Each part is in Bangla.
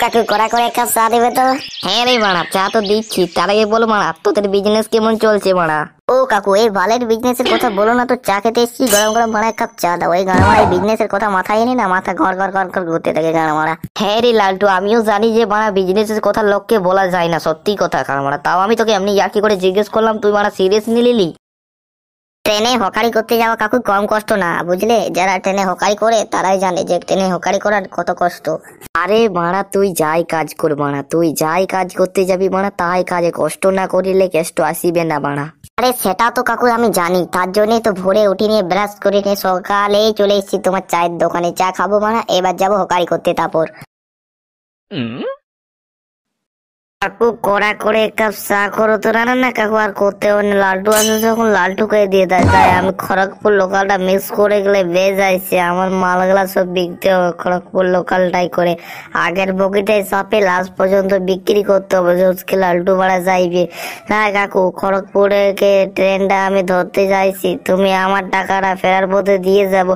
কাকু কড়া করে এক কাপ চা দেবে তো? হ্যাঁ রে মারা, চা তো দিচ্ছি, তার আগে বলো মারা তোদের বিজনেস কেমন চলছে মারা? ও কাকু, এই বালের বিজনেসের কথা বলো না তো, চা খেতে এসেছি, গরম গরম মারা এক কাপ চা দাও। এই গান মারা বিজনেসের কথা মাথায় এনে না, মাথা ঘর ঘর ঘর ঘর ঘুরতে থাকে গান মারা। হ্যাঁ রে লালটু, আমিও জানি যে মারা বিজনেসের কথা লোককে বলা যায় না, সত্যি কথা গান মারা। তাও আমি তোকে এমনি ইয়ার্কি করে জিজ্ঞেস করলাম, তুই মারা সিরিয়াস নিলি? ট্রেনে হকারি করতে যাওয়া কাকু কম কষ্ট না, বুঝলে? যারা ট্রেনে হকারি করে তারাই জানে যে ট্রেনে হকারি করার কত কষ্ট। আরে মারা তুই যাই কাজ কর মারা, তুই যাই কাজ করতে যাবি মারা, তাই কাজে কষ্ট না করিলে কেষ্ট আসিবে না মারা। আরে সেটা তো কাকু আমি জানি, তার জন্যই তো ভোরে উঠি নিয়ে ব্রাশ করে নিয়ে সকালেই চলে এসেছি তোমার চায়ের দোকানে, চা খাবো মারা, এবার যাবো হকারি করতে। তারপর কাকু কড়া করে এক কাপ চা করো তো। না না কাকু আর করতে হবে না, লালটু আছে যখন লালটুকে দিয়ে দেয়। তাই আমি খড়গপুর লোকালটা মিক্স করে গেলে বেশ যাইছে, আমার মালগুলা সব বিকতে হবে খড়গপুর লোকালটাই করে। আগের বগিটাই চাপে লাস্ট পর্যন্ত বিক্রি করতে হবে, আজকে লালটু ভাড়া যাইবে না। কাকু খড়গপুরে ট্রেনটা আমি ধরতে যাইছি, তুমি আমার টাকাটা ফেরার পথে দিয়ে যাব,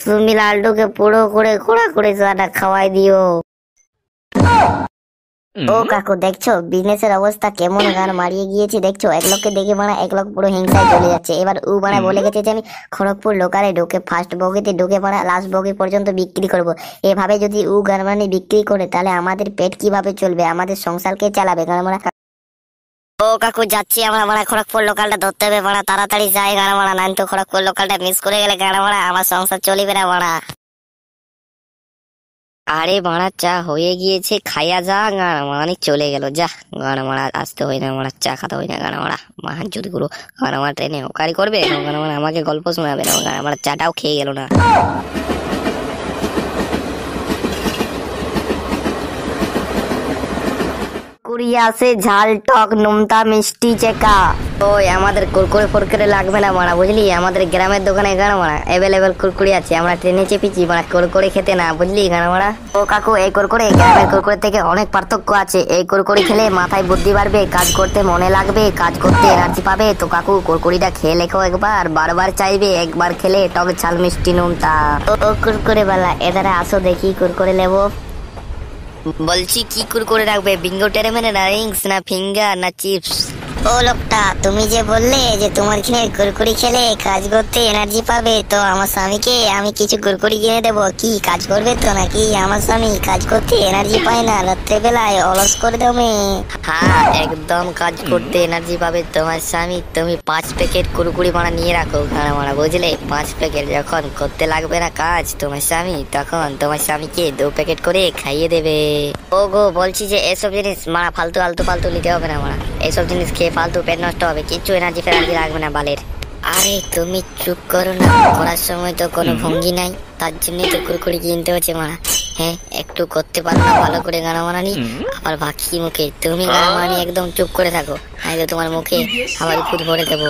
তুমি লালটুকে পুরো করে কড়া করে চাটা খাওয়াই দিও। ও কাকু দেখছো বিজনেসের অবস্থা কেমন গান মারিয়ে গিয়েছি, দেখছো? এক লোককে দেখে মারা এক লোক পুরো হিংসায় চলে যাচ্ছে। এবার ও মারা বলে গেছে যে আমি খড়গপুর লোকালে ঢুকে ফার্স্ট বগিতে ঢুকে মারা লাস্ট বগি পর্যন্ত বিক্রি করব। এভাবে যদি ও গান মানে বিক্রি করে তাহলে আমাদের পেট কিভাবে চলবে, আমাদের সংসারকে চালাবে গান মারা। ও কাকু যাচ্ছি আমরা মারা, খড়গপুর লোকালটা ধরতে হবে মারা, তাড়াতাড়ি যাই গান মারা, নাই তো খড়গপুর লোকালটা মিস করে গেলে গান মারা আমার সংসার চলিবে না মারা। আরে মারা চা হয়ে গিয়েছে, খাইয়া যা গান মারা, চলে গেল যা গান মারা, আসতে হয় না মারা, চা খাতে হয় না গান মারা। মাহান চুরি গুলো গান মারা ট্রেনে হকারি করবে গান মারা, আমাকে গল্প শোনাবে না গান মারা, চাটাও খেয়ে গেল না। কুড়িয়াছে ঝাল টক নোনতা মিষ্টি চেকা। ওই আমাদের কুরকুরে ফুরকুরে লাগবে না মারা, বুঝলি? আমাদের গ্রামের দোকানে গান মারা অ্যাভেলেবেল কুরকুরি আছে, আমরা ট্রেনে চেপেছি মারা কুরকুরে খেতে না, বুঝলি গান মারা? ও কাকু এই কুরকুরে গ্রামের কুরকুরে থেকে অনেক পার্থক্য আছে। এই কুরকুরি খেলে মাথায় বুদ্ধি বাড়বে, কাজ করতে মনে লাগবে, কাজ করতে এনার্জি পাবে। তো কাকু কুরকুরিটা খেয়ে লেখো একবার, বারবার চাইবে, একবার খেলে টক ঝাল মিষ্টি নোনতা। ও কুরকুরে বালা এদারে আসো দেখি কুরকুরে নেবো। বলছি কি কুরকুরে রাখবে, বিঙ্গো টেরেমেনে না রিংস না ফিঙ্গার না চিপস? ও লোকটা, তুমি যে বললে যে তোমার কিনে কুরকুরি খেলে কাজ করতে এনার্জি পাবে, তো আমার স্বামীকে আমি কিছু কুরকুরি কিনে দেবো, কি কাজ করবে তো নাকি? আমার স্বামী কাজ করতে এনার্জি পায় না, রাত্রে বেলায় অলস করে দেবে। হ্যাঁ একদম কাজ করতে এনার্জি পাবে তোমার স্বামী। তুমি 5 প্যাকেট কুরকুরি মারা নিয়ে রাখো গানা মারা, বুঝলে? 5 প্যাকেট যখন করতে লাগবে না কাজ তোমার স্বামী, তখন তোমার স্বামীকে 2 প্যাকেট করে খাইয়ে দেবে। ও গো বলছি যে এসব জিনিস মারা ফালতু আলতু ফালতু নিতে হবে না মারা, এইসব জিনিস খেয়ে ফালতু পেট নষ্ট হবে, কিচ্ছু এনার্জি ফেনার্জি লাগবে না বালের। আরে তুমি চুপ করো না, করার সময় তো কোনো ভঙ্গি নাই, তার জন্যই তো কুরকুরি কিনতে হচ্ছে মারা। হ্যাঁ একটু করতে পারো না ভালো করে গানা মারানি, আবার বাকি মুখে তুমি গানা মারানি, একদম চুপ করে থাকো, নাইলে তোমার মুখে আবার খুদ ভরে দেবো।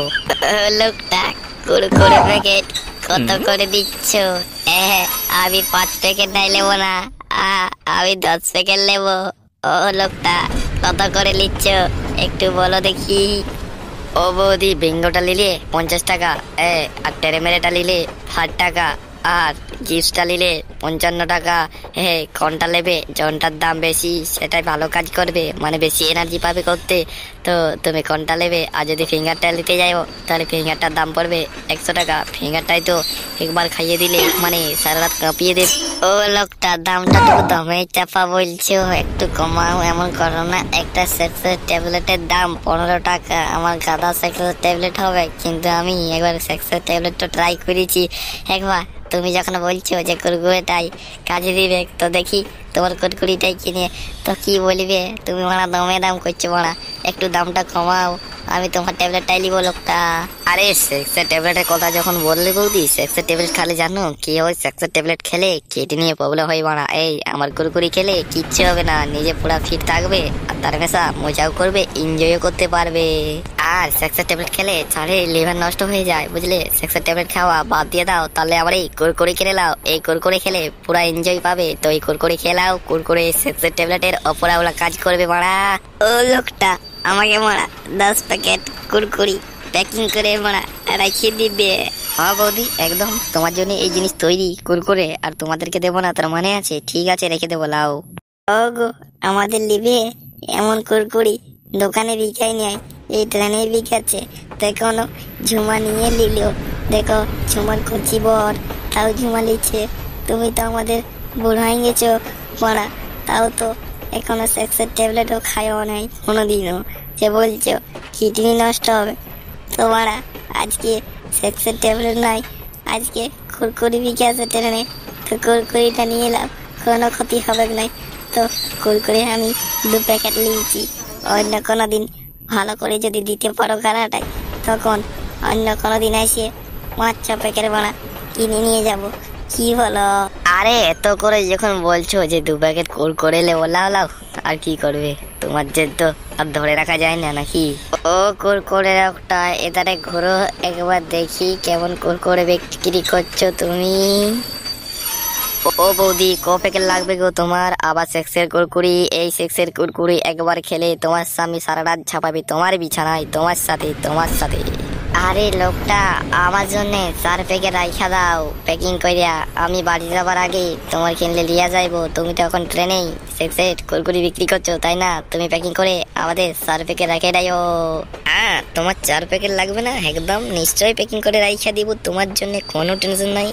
লোকটা কুরকুরে প্যাকেট কত করে দিচ্ছ? আমি 5 প্যাকেট নাই নেবো না, আমি 10 প্যাকেট নেবো। ও লোকটা কত করে নিচ্ছ একটু বলো দেখি। ও বৌদি বিঙ্গোটা নিলে 50 টাকা, আর টেরেমেরেটা নিলে 60 টাকা, আর চিপসটা নিলে 55 টাকা। কোনটা নেবে? জনটার দাম বেশি সেটাই ভালো কাজ করবে, মানে বেশি এনার্জি পাবে করতে। তো তুমি কোনটা নেবে? আর যদি ফিঙ্গারটা নিতে যাও তাহলে ফিঙ্গারটার দাম পড়বে 100 টাকা। ফিঙ্গারটাই তো একবার খাইয়ে দিলে মানে সারা রাত কাঁপিয়ে দেবে। ও লোকটা দামটা তো দমে চাপা বলছো, একটু কমাও, এমন করো না। একটা সেক্সের ট্যাবলেটের দাম 15 টাকা, আমার গাদা সেক্সের ট্যাবলেট হবে, কিন্তু আমি একবার সেক্সের ট্যাবলেটটা ট্রাই করেছি একবার। তুমি যখন বলছো যে কুরকুরিটাই কাজে দিবে, তো দেখি তোমার কুরকুরিটাই কিনে, তো কি বলিবে? তুমি মারা দমে দাম করছো মারা, একটু দামটা কমাও, আমি তোমার ট্যাবলেটটাই নিবো লোকটা। আরে সেক্সের ট্যাবলেটের কথা যখন বললে বৌদি, সেক্সের ট্যাবলেট খালে জানো কি হয়? সেক্সের ট্যাবলেট খেলে কেটে নিয়ে প্রবলেম হয় মারা। এই আমার কুরকুরি খেলে কিচ্ছু হবে না, নিজে পুরা ফিট থাকবে, আর তার মেশা মজাও করবে, এনজয়ও করতে পারবে। আর সেক্সের ট্যাবলেট খেলে ছাড়ে লিভার নষ্ট হয়ে যায়, বুঝলে? সেক্সের ট্যাবলেট খাওয়া বাদ দিয়ে দাও, তাহলে আবার এই কুরকুরি খেলে নাও, এই কুরকুরি খেলে পুরা এনজয় পাবে। তো এই কুরকুরি খেয়ে নাও, কুরকুরি সেক্সের ট্যাবলেটের অপরা ওলা কাজ করবে মারা। ও লোকটা আমাকে মারা 10 প্যাকেট কুরকুরি প্যাকিং করে মারা রাখিয়ে দিবে। হ্যাঁ বৌদি একদম তোমার জন্য এই জিনিস তৈরি কুরকুরে, আর তোমাদেরকে দেবো না তার মানে আছে? ঠিক আছে রেখে দেবো, লাও। ওগো, আমাদের লিবে এমন কুরকুরি দোকানে বিকাই নেয়, এই ট্রেনে বিকাচ্ছে। দেখো না, ঝুমা নিয়ে নিল। দেখো, ঝুমার কচি বর তাও ঝুমা নিচ্ছে। তুমি তো আমাদের বুড়ো হয়ে গেছো মারা, তাও তো এখনো সেক্সের ট্যাবলেটও খাইও নাই কোনোদিনও, যে বলছো কিডনি নষ্ট হবে। তোমারা আজকে সেক্সের ট্যাবলেট নাই, আজকে কুরকুরি বিকে আছে ট্রেনে, তো কুরকুরিটা নিয়ে এলাম, কোনো ক্ষতি হবে নাই। তো কুরকুরি আমি 2 প্যাকেট নিয়েছি। অন্য কোনো দিন ভালো করে যদি দিতে পারো গালাটাই, তখন অন্য কোনো দিন এসে 5-6 প্যাকেট বানা কিনে নিয়ে যাব। কি বলো? আরে এত করে যখন বলছো যে 2 প্যাকেট কুরকুরে লেবো, লাও লাও। আর কি করবে, তোমার জেদ তো আর ধরে রাখা যায় না নাকি? ও কুরকুরে একটা এদারে ঘুরো, একবার দেখি কেমন কুরকুরে বিক্রি করছো তুমি। ও বৌদি, ক প্যাকেট লাগবে গো তোমার? আবার সেক্সের কুরকুরি? এই সেক্সের কুরকুরি একবার খেলে তোমার স্বামী সারা রাত ঝাপাবে তোমার বিছানায়, তোমার সাথে তোমার সাথে। আরে লোকটা, আমার জন্য 4 প্যাকেট রাইখা দাও প্যাকিং করিয়া, আমি বাড়ি যাবার আগে তোমার কিনলে লিয়া যাইবো। তুমি তো এখন ট্রেনেই সেক্সের কুরকুরি বিক্রি করছো, তাই না? তুমি প্যাকিং করে আমাদের 4 প্যাকেট রাখে দাও। হ্যাঁ, তোমার 4 প্যাকেট লাগবে না, একদম নিশ্চয়ই প্যাকিং করে রাইখা দিব তোমার জন্য, কোনো টেনশন নাই।